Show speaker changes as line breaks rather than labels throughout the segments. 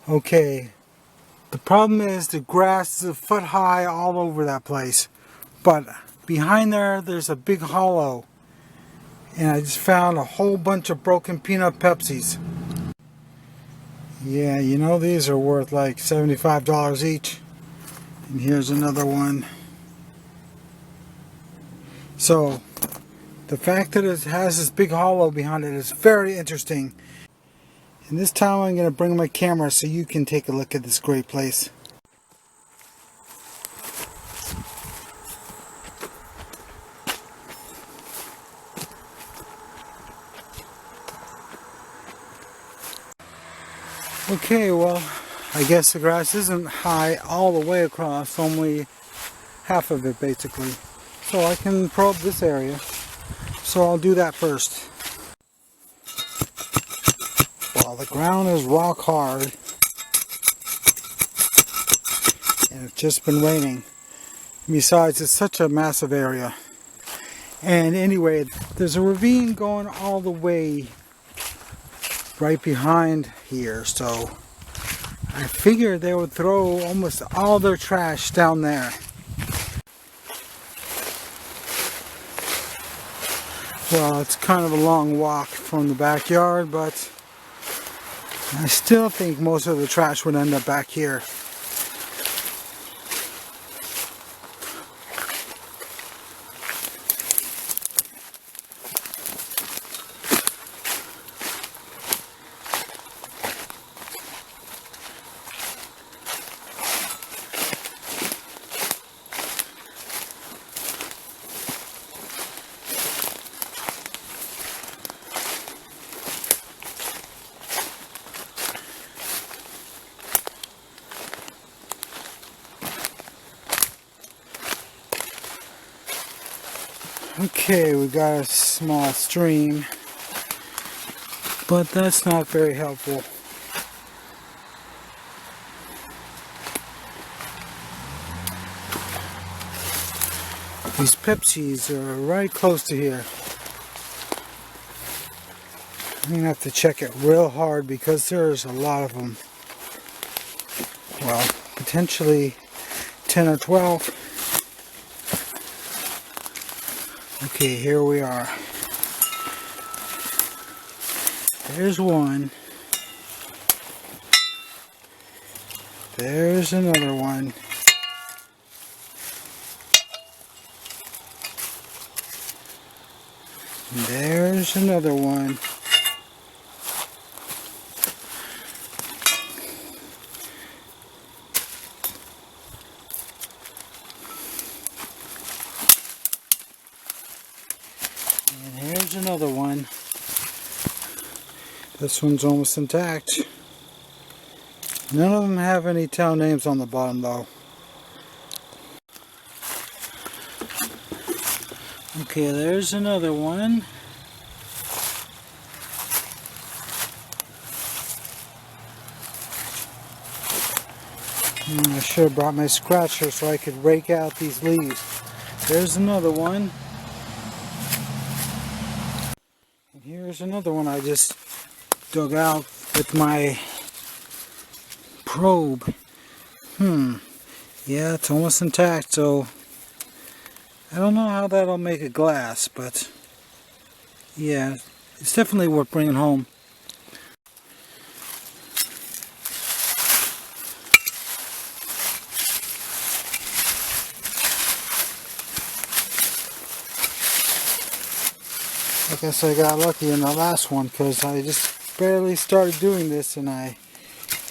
Okay, the problem is the grass is a foot high all over that place. But behind there, there's a big hollow. And I just found a whole bunch of broken peanut Pepsis. Yeah, you know these are worth like $75 each. And here's another one. So, the fact that it has this big hollow behind it is very interesting. And this time I'm going to bring my camera so you can take a look at this great place. Okay, well, I guess the grass isn't high all the way across, only half of it basically. So I can probe this area. So I'll do that first. Well, the ground is rock hard. And it's just been raining. Besides, it's such a massive area. And anyway, there's a ravine going all the way right behind here, so I figured they would throw almost all their trash down there. Well, it's kind of a long walk from the backyard, but I still think most of the trash would end up back here. Okay, we got a small stream, but that's not very helpful. These Pepsis are right close to here. I'm gonna have to check it real hard because there's a lot of them. Well, potentially 10 or 12. Okay, here we are. There's one. There's another one. There's another one. And here's another one. This one's almost intact. None of them have any town names on the bottom though. Okay, there's another one. I should have brought my scratcher so I could rake out these leaves. There's another one. And here's another one I just dug out with my probe. Yeah, it's almost intact, so I don't know how that'll make a glass, but yeah, it's definitely worth bringing home. I guess I got lucky in the last one because I just barely started doing this and I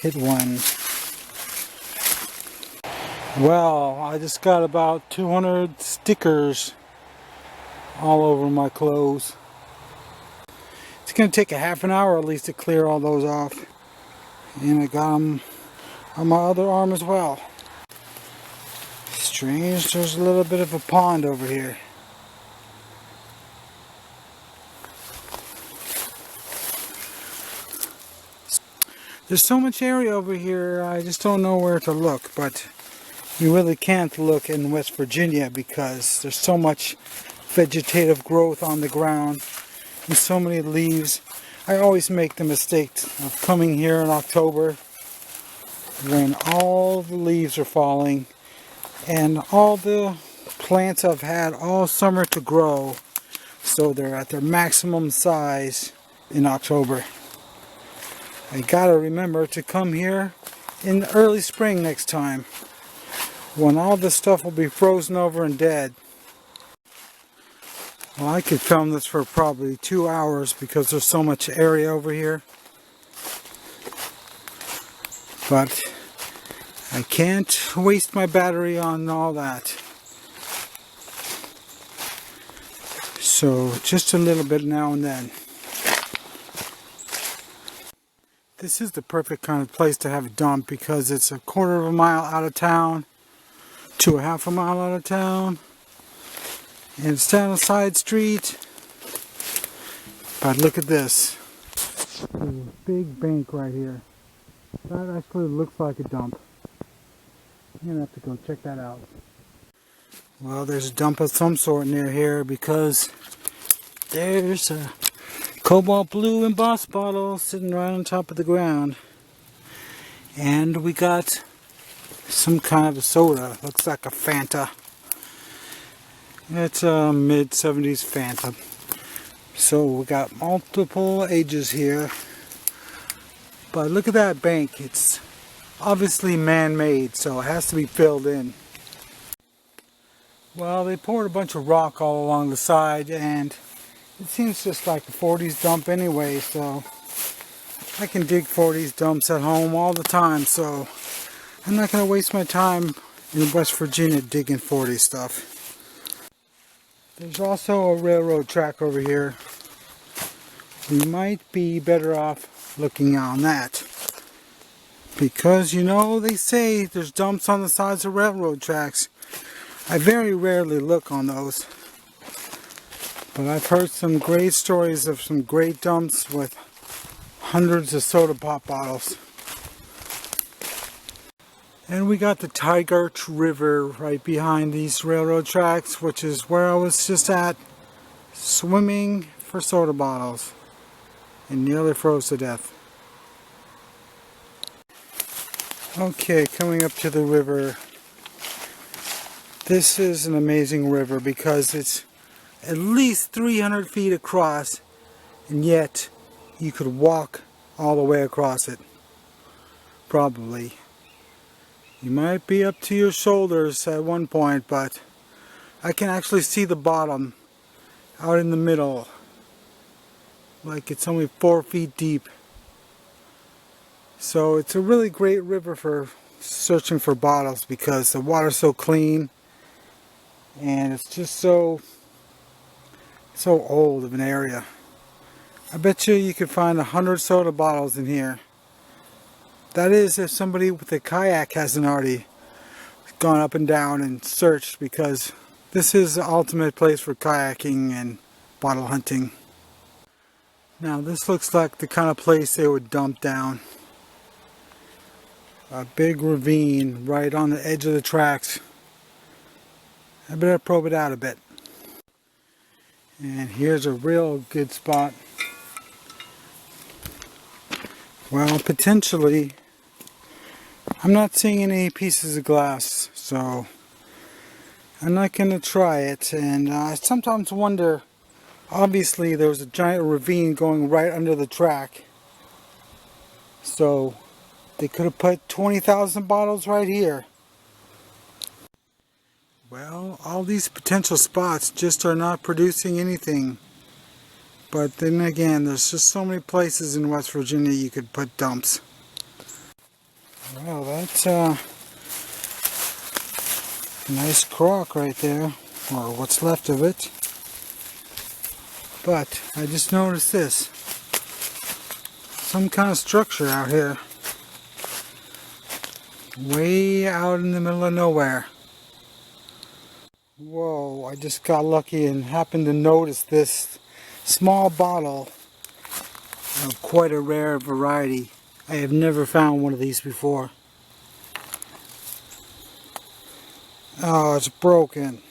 hit one. Well, I just got about 200 stickers all over my clothes. It's going to take a half an hour at least to clear all those off. And I got them on my other arm as well. Strange, there's a little bit of a pond over here. There's so much area over here, I just don't know where to look, but you really can't look in West Virginia because there's so much vegetative growth on the ground and so many leaves. I always make the mistake of coming here in October when all the leaves are falling and all the plants have had all summer to grow, so they're at their maximum size in October. I gotta remember to come here in the early spring next time, when all this stuff will be frozen over and dead. Well, I could film this for probably 2 hours because there's so much area over here. But I can't waste my battery on all that. So just a little bit now and then. This is the perfect kind of place to have a dump because it's a quarter of a mile out of town to a half a mile out of town. And it's down a side street. But look at this. There's a big bank right here. That actually looks like a dump. I'm gonna have to go check that out. Well, there's a dump of some sort near here because there's a cobalt blue embossed bottle sitting right on top of the ground. And we got some kind of a soda. Looks like a Fanta. It's a mid-70s Fanta. So we got multiple ages here. But look at that bank. It's obviously man-made, so it has to be filled in. Well, they poured a bunch of rock all along the side, and it seems just like a 40s dump anyway, so I can dig 40s dumps at home all the time, so I'm not going to waste my time in West Virginia digging 40s stuff. There's also a railroad track over here. We might be better off looking on that. Because, you know, they say there's dumps on the sides of railroad tracks. I very rarely look on those. But I've heard some great stories of some great dumps with hundreds of soda pop bottles. And we got the Tigard River right behind these railroad tracks, which is where I was just at, swimming for soda bottles, and nearly froze to death. Okay, coming up to the river. This is an amazing river because it's at least 300 feet across, and yet you could walk all the way across it. Probably. You might be up to your shoulders at one point, but I can actually see the bottom out in the middle. Like it's only 4 feet deep. So it's a really great river for searching for bottles because the water's so clean and it's just so old of an area. I bet you could find 100 soda bottles in here. That is, if somebody with a kayak hasn't already gone up and down and searched, because this is the ultimate place for kayaking and bottle hunting. Now this looks like the kind of place they would dump down. A big ravine right on the edge of the tracks. I better probe it out a bit. And here's a real good spot. Well, potentially, I'm not seeing any pieces of glass, so I'm not going to try it. And I sometimes wonder, obviously there was a giant ravine going right under the track. So they could have put 20,000 bottles right here. Well, all these potential spots just are not producing anything. But then again, there's just so many places in West Virginia you could put dumps. Well, that's a nice crock right there, or what's left of it. But I just noticed this. Some kind of structure out here. Way out in the middle of nowhere. Whoa, I just got lucky and happened to notice this small bottle of quite a rare variety. I have never found one of these before. Oh, it's broken.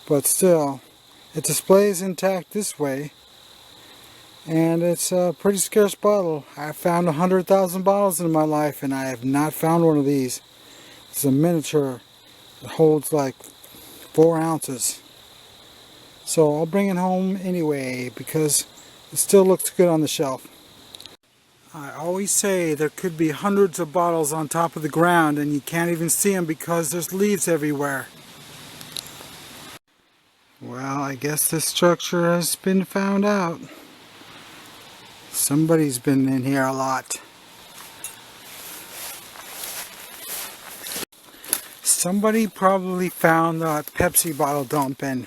But still, it displays intact this way. And it's a pretty scarce bottle. I've found 100,000 bottles in my life, and I have not found one of these. It's a miniature. It holds like 4 ounces. So I'll bring it home anyway because it still looks good on the shelf. I always say there could be hundreds of bottles on top of the ground and you can't even see them because there's leaves everywhere. Well, I guess this structure has been found out. Somebody's been in here a lot. Somebody probably found the Pepsi bottle dump, and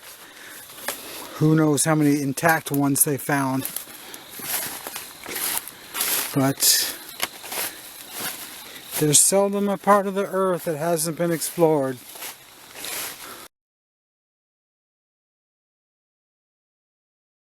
who knows how many intact ones they found. But there's seldom a part of the earth that hasn't been explored.